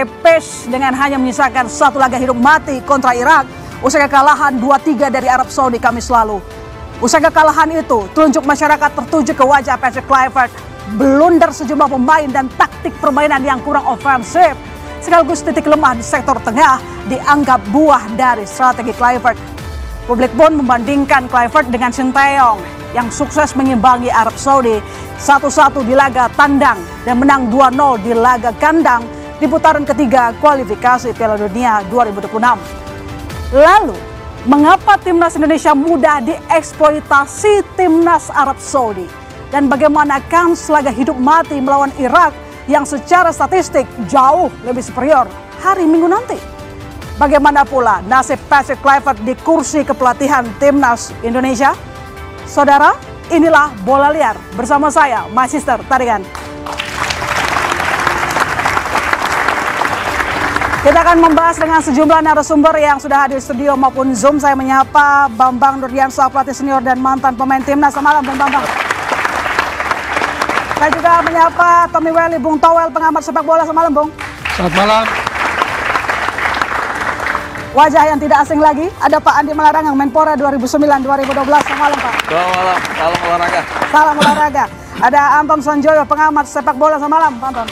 pace dengan hanya menyisakan satu laga hidup mati kontra Irak usai kekalahan 2-3 dari Arab Saudi Kamis lalu. Usai kekalahan itu, telunjuk masyarakat tertuju ke wajah Patrick Kluivert, blunder sejumlah pemain dan taktik permainan yang kurang ofensif, sekaligus titik lemah di sektor tengah dianggap buah dari strategi Kluivert. Publik pun membandingkan Kluivert dengan Sinteyong yang sukses mengimbangi Arab Saudi 1-1 di laga tandang dan menang 2-0 di laga kandang di putaran ketiga kualifikasi Piala Dunia 2026. Lalu, mengapa timnas Indonesia mudah dieksploitasi timnas Arab Saudi? Dan bagaimana kans laga hidup mati melawan Irak yang secara statistik jauh lebih superior hari Minggu nanti? Bagaimana pula nasib Patrick Kluivert di kursi kepelatihan timnas Indonesia? Saudara, inilah Bola Liar bersama saya, Magister Tarigan. Kita akan membahas dengan sejumlah narasumber yang sudah hadir di studio maupun Zoom. Saya menyapa Bambang Nurdiansyah, pelatih senior dan mantan pemain timnas. Selamat malam, Bung Bambang. Saya juga menyapa Tommy Welly, Bung Towel, pengamat sepak bola. Selamat malam, Bung. Selamat malam. Wajah yang tidak asing lagi, ada Pak Andi Malarangang, Menpora 2009-2012. Selamat malam, Pak. Selamat malam, salam olahraga. Salam olahraga. Ada Anton Sonjoyo, pengamat sepak bola. Selamat malam, Pak Anton.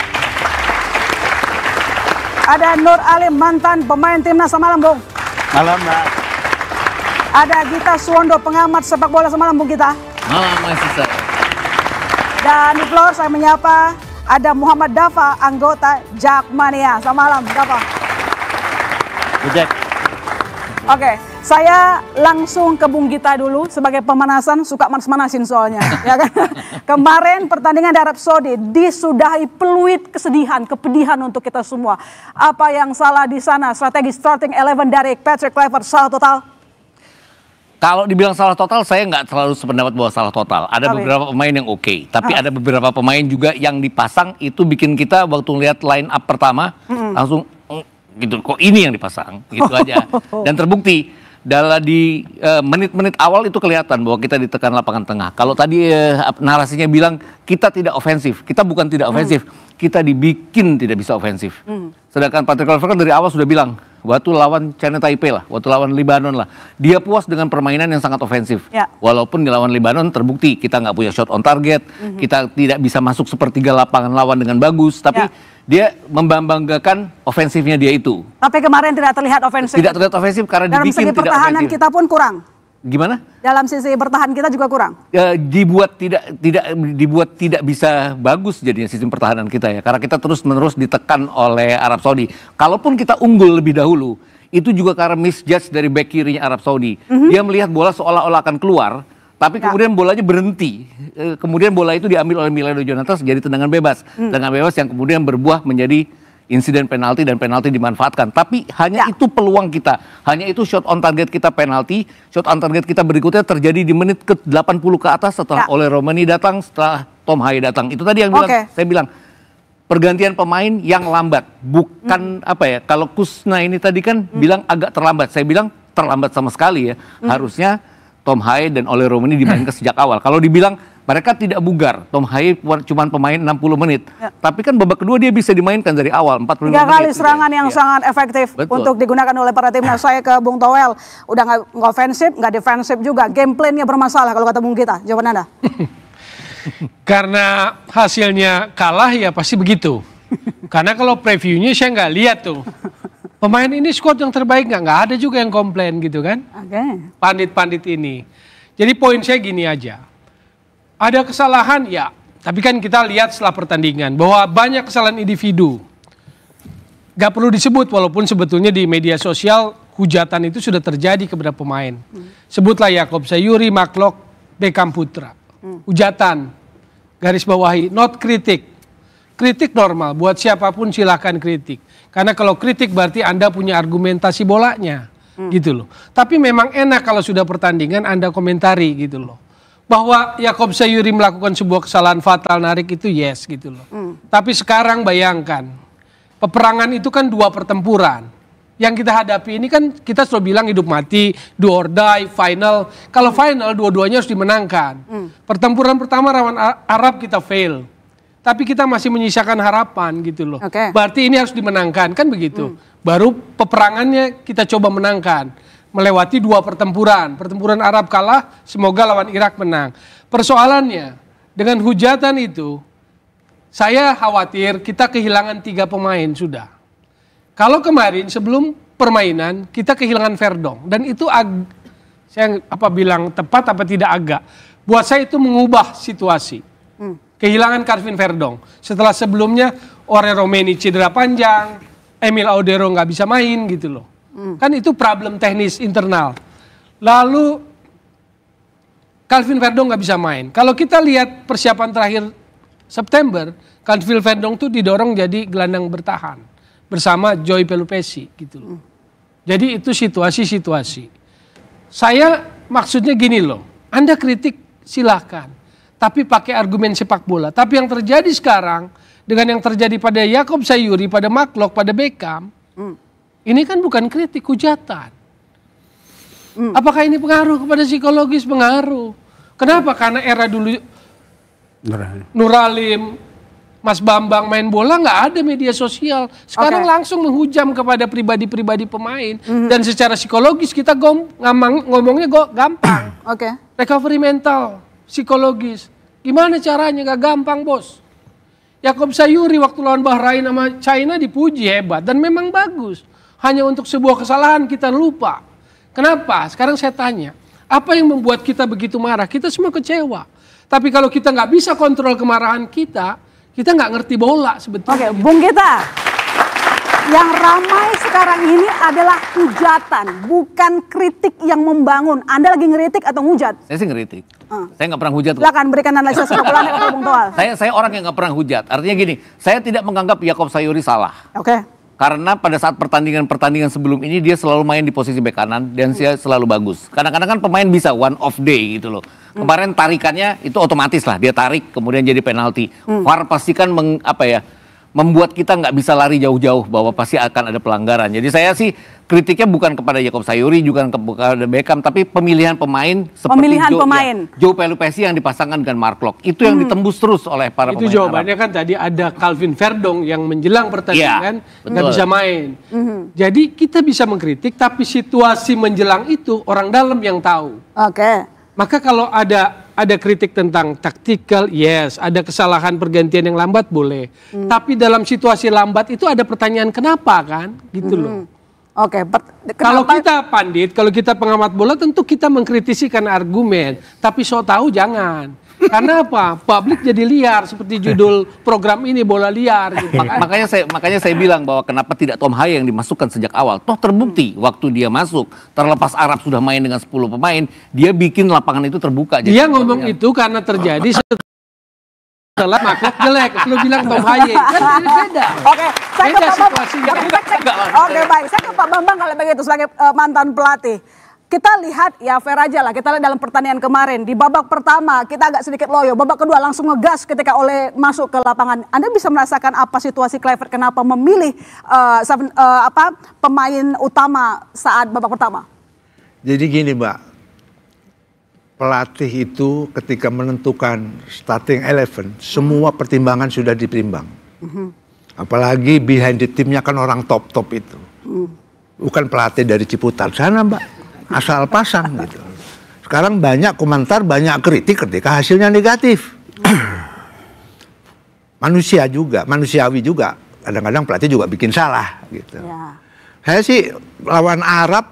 Ada Nur Alim, mantan pemain timnas. Selamat malam, Bung. Malam, Mbak. Ada Gita Suwondo, pengamat sepak bola. Selamat malam, Bung Gita. Malam, Mas Isa. Dan di floor saya menyapa ada Muhammad Dafa, anggota Jakmania. Selamat malam, Dafa. Ujek. Oke, saya langsung ke Bung Gita dulu sebagai pemanasan, suka manas-manasin soalnya. Ya kan? Kemarin pertandingan di Arab Saudi disudahi peluit kesedihan, kepedihan untuk kita semua. Apa yang salah di sana? Strategi starting 11 dari Patrick Kluivert salah total? Kalau dibilang salah total, saya nggak terlalu sependapat bahwa salah total. Ada beberapa pemain yang oke, tapi ada beberapa pemain juga yang dipasang itu bikin kita waktu lihat line up pertama langsung gitu, kok ini yang dipasang gitu aja. Dan terbukti di menit-menit awal itu kelihatan bahwa kita ditekan lapangan tengah. Kalau tadi narasinya bilang kita tidak ofensif, kita bukan tidak ofensif, kita dibikin tidak bisa ofensif. Sedangkan Patrick Kluivert dari awal sudah bilang, waktu lawan China Taipei lah, waktu lawan Lebanon lah, dia puas dengan permainan yang sangat ofensif. Ya. Walaupun di lawan Lebanon terbukti kita nggak punya shot on target, kita tidak bisa masuk sepertiga lapangan lawan dengan bagus, tapi dia membanggakan ofensifnya dia itu. Tapi kemarin tidak terlihat ofensif. Tidak terlihat ofensif karena dibikin tidak ofensif. Dalam segi pertahanan kita pun kurang. Gimana? Dalam sisi bertahan kita juga kurang. Dibuat tidak bisa bagus jadinya sistem pertahanan kita ya, karena kita terus-menerus ditekan oleh Arab Saudi. Kalaupun kita unggul lebih dahulu, itu juga karena misjudge dari back kirinya Arab Saudi. Dia melihat bola seolah-olah akan keluar, tapi kemudian bolanya berhenti. Kemudian bola itu diambil oleh Milado Jonatas jadi tendangan bebas. Tendangan bebas yang kemudian berbuah menjadi insiden penalti dan penalti dimanfaatkan. Tapi hanya itu peluang kita. Hanya itu shot on target kita penalti. Shot on target kita berikutnya terjadi di menit ke 80 ke atas setelah Ole Romani datang, setelah Tom Haye datang. Itu tadi yang saya bilang pergantian pemain yang lambat. Bukan apa ya, kalau Kusna ini tadi kan bilang agak terlambat. Saya bilang terlambat sama sekali ya. Harusnya Tom Haye dan Ole Romani dimainkan sejak awal. Kalau dibilang mereka tidak bugar, Tom Haye cuma pemain 60 menit. Tapi kan babak kedua dia bisa dimainkan dari awal 45 menit. 3 kali serangan yang sangat efektif untuk digunakan oleh para timnas. Saya ke Bung Towel, udah nggak ofensif, nggak defensif juga. Game plan-nya bermasalah kalau kata Bung Gita. Jawaban Anda? Karena hasilnya kalah ya pasti begitu. Karena kalau previewnya saya nggak lihat tuh. Pemain ini squad yang terbaik nggak ada juga yang komplain gitu kan. Pandit-pandit ini. Jadi poin saya gini aja. Ada kesalahan ya, tapi kan kita lihat setelah pertandingan bahwa banyak kesalahan individu. Gak perlu disebut walaupun sebetulnya di media sosial hujatan itu sudah terjadi kepada pemain. Sebutlah Yaakob Sayuri, Maklok, Beckham Putra. Hujatan, garis bawahi, not kritik. Kritik normal, buat siapapun silahkan kritik. Karena kalau kritik berarti Anda punya argumentasi bolanya. Gitu loh. Tapi memang enak kalau sudah pertandingan Anda komentari gitu loh. Bahwa Yaakob Sayuri melakukan sebuah kesalahan fatal narik itu yes gitu loh. Tapi sekarang bayangkan, peperangan itu kan 2 pertempuran. Yang kita hadapi ini kan kita selalu bilang hidup mati, do or die, final. Kalau final dua-duanya harus dimenangkan. Pertempuran pertama lawan Arab kita fail. tapi kita masih menyisakan harapan gitu loh. Berarti ini harus dimenangkan, kan begitu. Baru peperangannya kita coba menangkan. Melewati 2 pertempuran. Pertempuran Arab kalah, semoga lawan Irak menang. Persoalannya, dengan hujatan itu, saya khawatir kita kehilangan 3 pemain sudah. Kalau kemarin sebelum permainan, kita kehilangan Verdong. Dan itu saya bilang tepat apa tidak agak. Buat saya itu mengubah situasi. Kehilangan Calvin Verdong. Setelah sebelumnya, Ore Romeni cedera panjang, Emil Audero nggak bisa main gitu loh. Kan itu problem teknis internal. Lalu Calvin Verdong nggak bisa main. Kalau kita lihat persiapan terakhir September, Calvin Verdong tuh didorong jadi gelandang bertahan bersama Joy Pelupesi gitu loh. Jadi itu situasi-situasi. Saya maksudnya gini loh, Anda kritik silahkan, tapi pakai argumen sepak bola. Tapi yang terjadi sekarang dengan yang terjadi pada Yakob Sayuri, pada Maklok, pada Beckham, ini kan bukan kritik, hujatan. Apakah ini pengaruh kepada psikologis? Pengaruh. Kenapa? Karena era dulu Nuralim, Mas Bambang main bola nggak ada media sosial. Sekarang langsung menghujam kepada pribadi-pribadi pemain. Dan secara psikologis kita ngomongnya gampang. Recovery mental, psikologis. Gimana caranya? Gak gampang, bos. Yakob Sayuri waktu lawan Bahrain sama China dipuji hebat. Dan memang bagus. Hanya untuk sebuah kesalahan kita lupa. Kenapa? Sekarang saya tanya. Apa yang membuat kita begitu marah? Kita semua kecewa. Tapi kalau kita nggak bisa kontrol kemarahan kita nggak ngerti bola sebetulnya. Bung Gita, yang ramai sekarang ini adalah hujatan, bukan kritik yang membangun. Anda lagi ngeritik atau ngujat? Saya sih ngeritik. Saya nggak pernah hujat. Silakan berikan analisis sepak bola kepada Bung Toal. Saya orang yang nggak pernah hujat. Artinya gini, saya tidak menganggap Yakob Sayuri salah. Karena pada saat pertandingan sebelum ini dia selalu main di posisi bek kanan dan dia selalu bagus. Kadang-kadang kan pemain bisa one off day gitu loh. Kemarin tarikannya itu otomatis lah, dia tarik kemudian jadi penalti. VAR pastikan membuat kita nggak bisa lari jauh-jauh bahwa pasti akan ada pelanggaran. Jadi saya sih kritiknya bukan kepada Yakob Sayuri, juga kepada Beckham, tapi pemilihan pemain seperti Joe Pelupesi yang dipasangkan dengan Mark Locke. Itu yang ditembus terus oleh para pemain. Itu jawabannya kan tadi ada Calvin Verdong yang menjelang pertandingan nggak bisa main. Jadi kita bisa mengkritik, tapi situasi menjelang itu orang dalam yang tahu. Maka kalau ada kritik tentang taktikal, yes. Ada kesalahan pergantian yang lambat, boleh. Tapi dalam situasi lambat itu ada pertanyaan kenapa kan? Gitu loh. Kalau kita pandit, kalau kita pengamat bola tentu kita mengkritisi karena argumen. Tapi so tahu jangan. Karena apa? Publik jadi liar seperti judul program ini, bola liar. Gitu. Makanya saya bilang bahwa kenapa tidak Tom Haye yang dimasukkan sejak awal. Toh terbukti waktu dia masuk, terlepas Arab sudah main dengan 10 pemain, dia bikin lapangan itu terbuka. Dia ngomong itu karena terjadi setelah Maklok jelek. Lu bilang Tom Haye. Kan beda. Saya ke Pak Bambang. Baik. Saya ke Pak Bambang kalau begitu sebagai mantan pelatih. Kita lihat ya fair aja lah, kita lihat dalam pertandingan kemarin. Di babak pertama kita agak sedikit loyo, babak kedua langsung ngegas ketika Ole masuk ke lapangan. Anda bisa merasakan apa situasi Kluivert kenapa memilih pemain utama saat babak pertama? Jadi gini Mbak, pelatih itu ketika menentukan starting 11, semua pertimbangan sudah ditimbang. Apalagi behind the team-nya kan orang top-top itu. Bukan pelatih dari Ciputat sana Mbak. Asal pasang gitu. Sekarang banyak komentar, banyak kritik ketika hasilnya negatif. Manusiawi juga. Kadang-kadang pelatih juga bikin salah gitu. Saya sih lawan Arab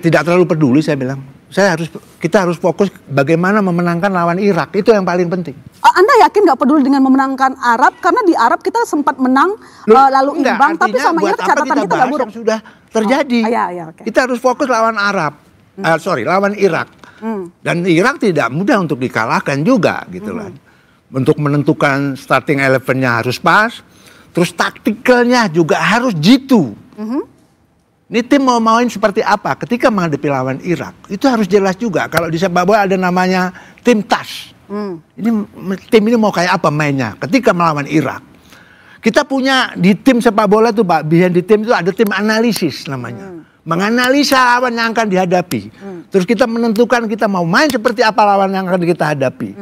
tidak terlalu peduli, saya bilang. Kita harus fokus bagaimana memenangkan lawan Irak, itu yang paling penting. Anda yakin nggak peduli dengan memenangkan Arab? Karena di Arab kita sempat menang lalu imbang, tapi sama Irak catatan kita nggak buruk. Sudah terjadi. Kita harus fokus lawan Arab. Lawan Irak. Dan Irak tidak mudah untuk dikalahkan juga gitu lah. Untuk menentukan starting 11-nya harus pas, terus taktikalnya juga harus jitu. Ini tim mau main seperti apa ketika menghadapi lawan Irak, itu harus jelas juga. Kalau di sepak bola ada namanya tim TAS. Tim ini mau kayak apa mainnya ketika melawan Irak. Kita punya di tim sepak bola tuh Pak, behind the team itu ada tim analisis namanya. Menganalisa lawan yang akan dihadapi. Terus kita menentukan kita mau main seperti apa lawan yang akan kita hadapi.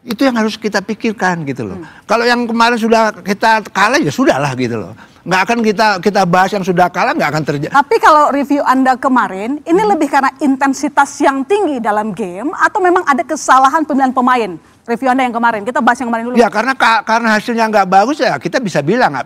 Itu yang harus kita pikirkan gitu loh. Kalau yang kemarin sudah kita kalah ya sudahlah gitu loh. Nggak akan kita bahas yang sudah kalah, nggak akan terjadi. Tapi kalau review Anda kemarin, ini lebih karena intensitas yang tinggi dalam game atau memang ada kesalahan pemilihan pemain? Review Anda yang kemarin, kita bahas yang kemarin dulu. Ya karena hasilnya nggak bagus ya kita bisa bilang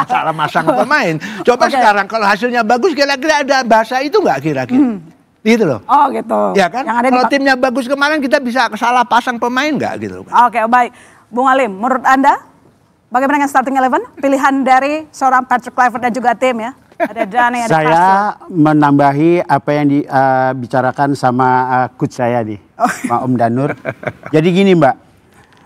salah masang pemain. Coba sekarang kalau hasilnya bagus kira-kira ada bahasa itu nggak kira-kira? Gitu loh. Oh gitu. Ya kan? Kalau timnya bagus kemarin kita bisa salah pasang pemain nggak gitu. Oke, baik. Bung Alim, menurut Anda bagaimana dengan starting 11? Pilihan dari seorang Patrick Kluivert dan juga tim ya. Ada Dani, ada Saya menambahi apa yang dibicarakan sama coach saya nih, Pak Om Danur. Jadi gini Mbak,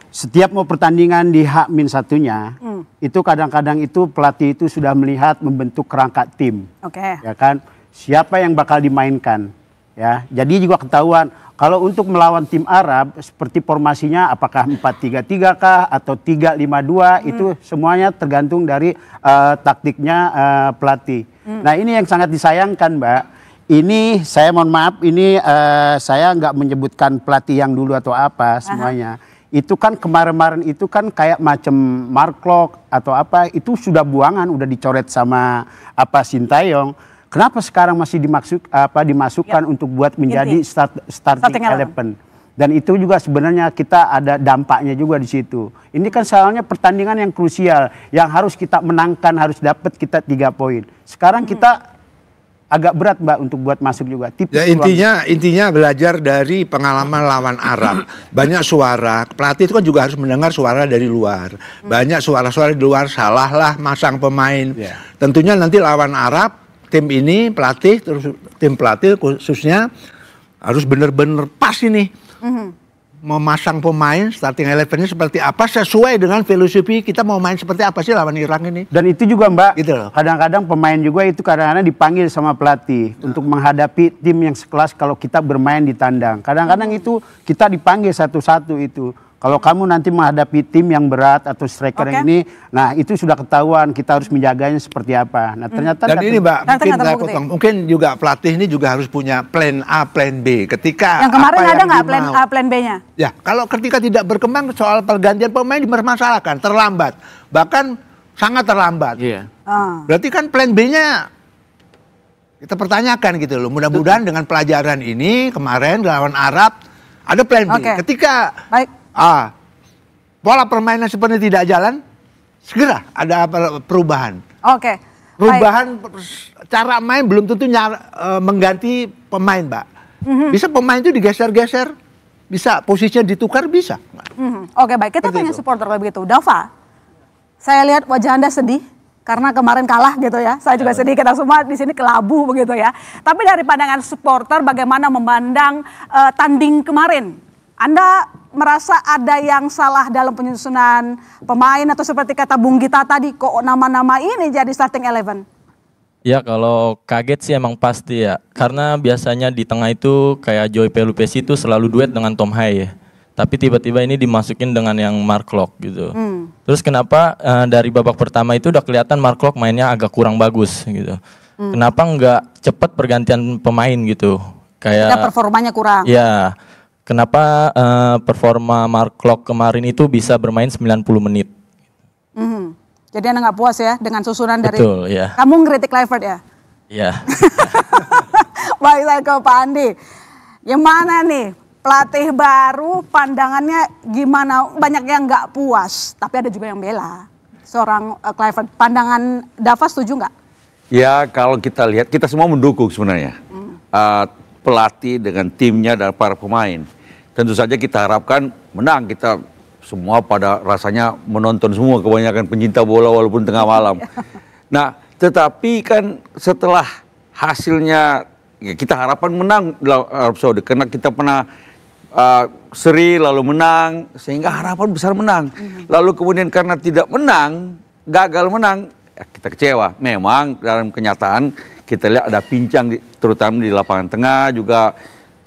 setiap mau pertandingan di H-1-nya, itu kadang-kadang itu pelatih itu sudah melihat membentuk kerangka tim. Oke. Ya kan, siapa yang bakal dimainkan. Ya, jadi juga ketahuan kalau untuk melawan tim Arab seperti formasinya apakah 4-3-3 kah atau 3-5-2 itu semuanya tergantung dari taktiknya pelatih. Nah ini yang sangat disayangkan Mbak. Ini saya mohon maaf ini saya nggak menyebutkan pelatih yang dulu atau apa semuanya. Itu kan kemarin-kemarin itu kan kayak macam Mark Klok atau apa itu sudah buangan udah dicoret sama Sintayong. Kenapa sekarang masih dimasukkan untuk buat menjadi starting 11? Dan itu juga sebenarnya kita ada dampaknya juga di situ. Ini kan soalnya pertandingan yang krusial, yang harus kita menangkan, harus dapat kita 3 poin. Sekarang kita agak berat Mbak untuk buat masuk juga. Ya, intinya belajar dari pengalaman lawan Arab. Banyak suara, pelatih itu kan juga harus mendengar suara dari luar. Banyak suara-suara di luar, salahlah masang pemain. Tentunya nanti lawan Arab, tim ini pelatih terus tim pelatih khususnya harus benar-benar pas ini memasang pemain starting 11-nya seperti apa sesuai dengan filosofi kita mau main seperti apa sih lawan Irak ini. Dan itu juga Mbak, gitu loh. Kadang-kadang pemain juga itu kadang-kadang dipanggil sama pelatih untuk menghadapi tim yang sekelas kalau kita bermain di tandang. Kadang-kadang itu kita dipanggil satu-satu itu. Kalau kamu nanti menghadapi tim yang berat atau striker yang ini, nah itu sudah ketahuan kita harus menjaganya seperti apa. Nah ternyata dan ini Mbak, mungkin juga pelatih ini juga harus punya plan A, plan B. Ketika yang kemarin ada nggak plan A, plan B-nya? Ya, kalau ketika tidak berkembang soal pergantian pemain dipermasalahkan, terlambat, bahkan sangat terlambat. Berarti kan plan B-nya kita pertanyakan gitu loh. Mudah-mudahan dengan pelajaran ini kemarin lawan Arab ada plan B. Ketika pola permainan seperti tidak jalan, segera ada perubahan. Perubahan cara main belum tentu mengganti pemain, Mbak. Bisa pemain itu digeser-geser, bisa posisinya ditukar, bisa. Baik. Kita tanya supporter kalau begitu. Dava, saya lihat wajah Anda sedih karena kemarin kalah gitu ya. Saya juga sedih, kita semua di sini kelabu begitu ya. Tapi dari pandangan supporter, bagaimana memandang tanding kemarin? Anda merasa ada yang salah dalam penyusunan pemain atau seperti kata Bung Gita tadi, kok nama-nama ini jadi starting 11? Ya kalau kaget sih emang pasti ya. Karena biasanya di tengah itu kayak Joy Pelupesi itu selalu duet dengan Tom Hai ya. Tapi tiba-tiba ini dimasukin dengan yang Mark Klok gitu. Terus kenapa dari babak pertama itu udah kelihatan Mark Klok mainnya agak kurang bagus gitu. Kenapa nggak cepet pergantian pemain gitu? Kayak performanya kurang. Ya. Kenapa performa Mark Klok kemarin itu bisa bermain 90 menit? Jadi Anda nggak puas ya dengan susunan dari... Betul, ya. Kamu ngeritik Kluivert ya? Iya. Baik, saya ke Pak Andi. Gimana nih pelatih baru, pandangannya gimana? Banyak yang nggak puas, tapi ada juga yang bela. Seorang Kluivert, pandangan Dava setuju nggak? Ya kalau kita lihat, kita semua mendukung sebenarnya. Pelatih dengan timnya dan para pemain. Tentu saja kita harapkan menang, kita semua pada rasanya menonton semua, kebanyakan pencinta bola walaupun tengah malam. Nah, tetapi kan setelah hasilnya ya kita harapkan menang dalam Arab Saudi karena kita pernah seri lalu menang sehingga harapan besar menang. Lalu kemudian karena tidak menang, gagal menang, ya kita kecewa. Memang dalam kenyataan kita lihat ada pincang terutama di lapangan tengah juga.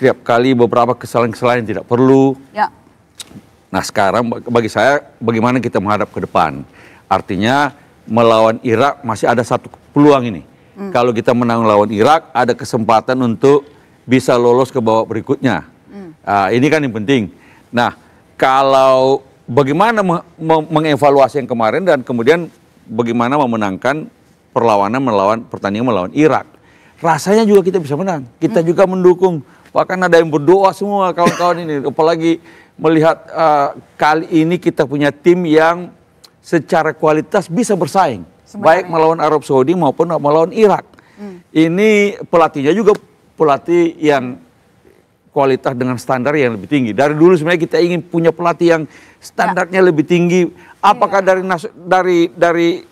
Tiap kali beberapa kesalahan-kesalahan yang tidak perlu. Ya. Nah sekarang bagi saya bagaimana kita menghadap ke depan. Artinya melawan Irak masih ada satu peluang ini. Kalau kita menang lawan Irak ada kesempatan untuk bisa lolos ke babak berikutnya. Ini kan yang penting. Nah kalau bagaimana mengevaluasi yang kemarin dan kemudian bagaimana memenangkan pertandingan melawan Irak. Rasanya juga kita bisa menang. Kita juga mendukung. Bahkan ada yang berdoa semua kawan-kawan ini. Apalagi melihat kali ini kita punya tim yang secara kualitas bisa bersaing. Baik melawan Arab Saudi maupun melawan Irak. Ini pelatihnya juga pelatih yang kualitas dengan standar yang lebih tinggi. Dari dulu sebenarnya kita ingin punya pelatih yang standarnya lebih tinggi. Apakah dari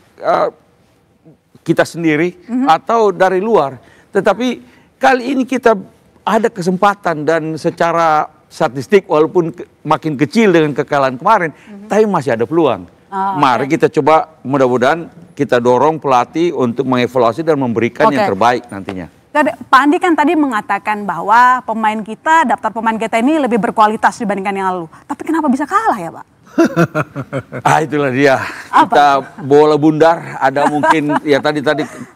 kita sendiri atau dari luar. Tetapi kali ini kita ada kesempatan dan secara statistik walaupun makin kecil dengan kekalahan kemarin, tapi masih ada peluang. Mari kita coba, mudah-mudahan kita dorong pelatih untuk mengevaluasi dan memberikan yang terbaik nantinya. Pak Andi kan tadi mengatakan bahwa daftar pemain kita ini lebih berkualitas dibandingkan yang lalu. Tapi kenapa bisa kalah ya Pak? Itulah dia. Kita bola bundar, ada mungkin ya tadi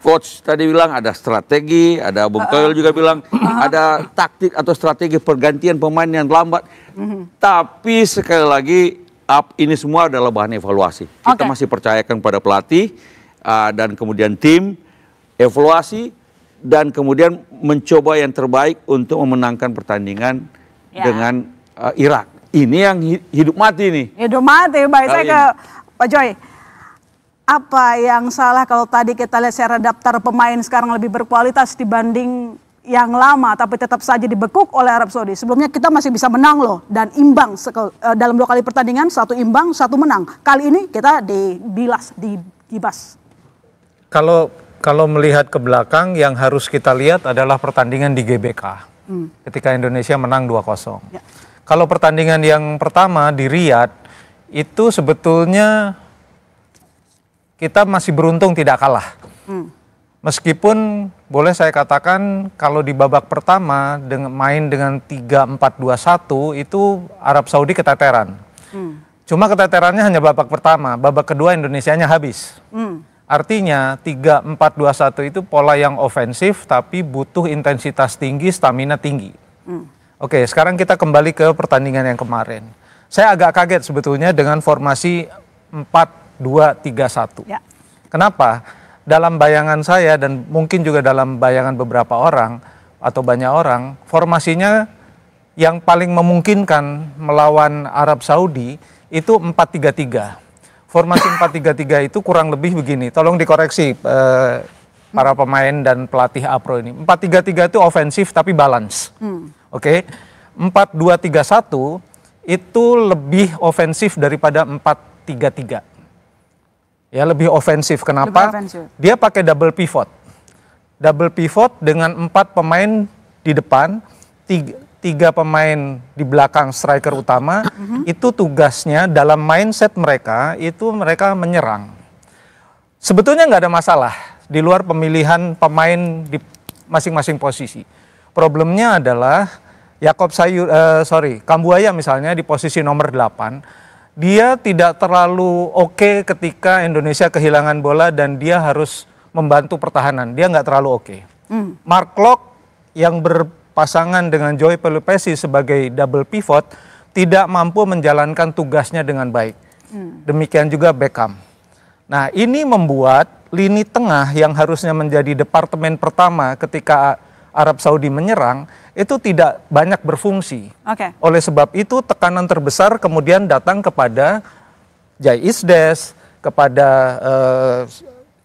coach tadi bilang ada strategi, ada Bung Toel juga bilang ada taktik atau strategi pergantian pemain yang lambat. Tapi sekali lagi ini semua adalah bahan evaluasi. Kita masih percayakan pada pelatih dan kemudian tim evaluasi dan kemudian mencoba yang terbaik untuk memenangkan pertandingan dengan Irak. Ini yang hidup mati nih. Hidup mati, baik. Saya ke Pak Joy. Apa yang salah kalau tadi kita lihat secara daftar pemain sekarang lebih berkualitas dibanding yang lama, tapi tetap saja dibekuk oleh Arab Saudi. Sebelumnya kita masih bisa menang loh, dan imbang dalam 2 kali pertandingan, 1 imbang, 1 menang. Kali ini kita digibas. Kalau melihat ke belakang, yang harus kita lihat adalah pertandingan di GBK. Ketika Indonesia menang 2-0. Kalau pertandingan yang pertama di Riyadh, itu sebetulnya kita masih beruntung tidak kalah. Meskipun boleh saya katakan kalau di babak pertama main dengan 3-4-2-1 itu Arab Saudi keteteran. Cuma keteterannya hanya babak pertama, babak kedua Indonesianya habis. Artinya 3-4-2-1 itu pola yang ofensif tapi butuh intensitas tinggi, stamina tinggi. Oke, sekarang kita kembali ke pertandingan yang kemarin. Saya agak kaget sebetulnya dengan formasi 4-2-3-1. Kenapa? Dalam bayangan saya dan mungkin juga dalam bayangan beberapa orang atau banyak orang, formasinya yang paling memungkinkan melawan Arab Saudi itu 4-3-3. Formasi 4-3-3 itu kurang lebih begini, tolong dikoreksi para pemain dan pelatih APRO ini. 4-3-3 itu ofensif tapi balance. Oke, 4-2-3-1 itu lebih ofensif daripada 4-3-3. Ya, lebih ofensif. Kenapa? Dia pakai double pivot. Double pivot dengan 4 pemain di depan, 3 pemain di belakang striker utama. Itu tugasnya dalam mindset mereka, itu mereka menyerang. Sebetulnya nggak ada masalah di luar pemilihan pemain di masing-masing posisi. Problemnya adalah Kambuaya misalnya di posisi nomor 8, dia tidak terlalu oke ketika Indonesia kehilangan bola dan dia harus membantu pertahanan. Dia nggak terlalu oke. Mark Klok yang berpasangan dengan Joy Pelupesi sebagai double pivot tidak mampu menjalankan tugasnya dengan baik. Demikian juga Beckham. Nah, ini membuat lini tengah yang harusnya menjadi departemen pertama ketika Arab Saudi menyerang itu tidak banyak berfungsi. Oleh sebab itu tekanan terbesar kemudian datang kepada Jai Isdes, kepada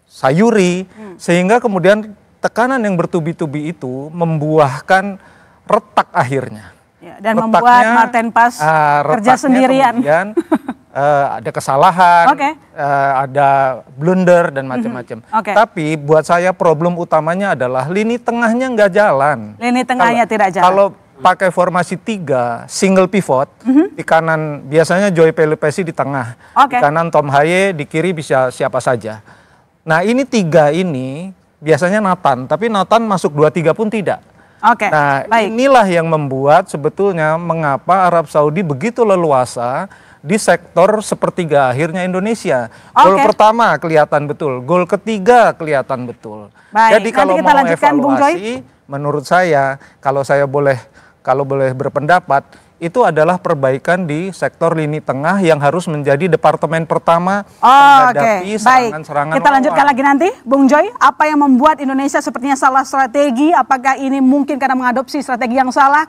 Sayuri, sehingga kemudian tekanan yang bertubi-tubi itu membuahkan retak akhirnya. Dan membuat Martin Pas kerja sendirian. Kemudian, ada kesalahan, ada blunder dan macam-macam. Tapi buat saya problem utamanya adalah lini tengahnya nggak jalan. Lini tengahnya tidak jalan. Kalau pakai formasi 3 single pivot, di kanan biasanya Joy Pelupesi di tengah, di kanan Tom Haye, di kiri bisa siapa saja. Nah, ini 3 ini biasanya Nathan, tapi Nathan masuk 2-3 pun tidak. Nah, inilah yang membuat sebetulnya mengapa Arab Saudi begitu leluasa di sektor sepertiga akhirnya Indonesia. Gol pertama kelihatan betul, gol ketiga kelihatan betul. Jadi kalau mau evaluasi, menurut saya, kalau boleh berpendapat, itu adalah perbaikan di sektor lini tengah yang harus menjadi departemen pertama menghadapi serangan-serangan. Kita lanjutkan lagi nanti, Bung Joy. Apa yang membuat Indonesia sepertinya salah strategi? Apakah ini mungkin karena mengadopsi strategi yang salah?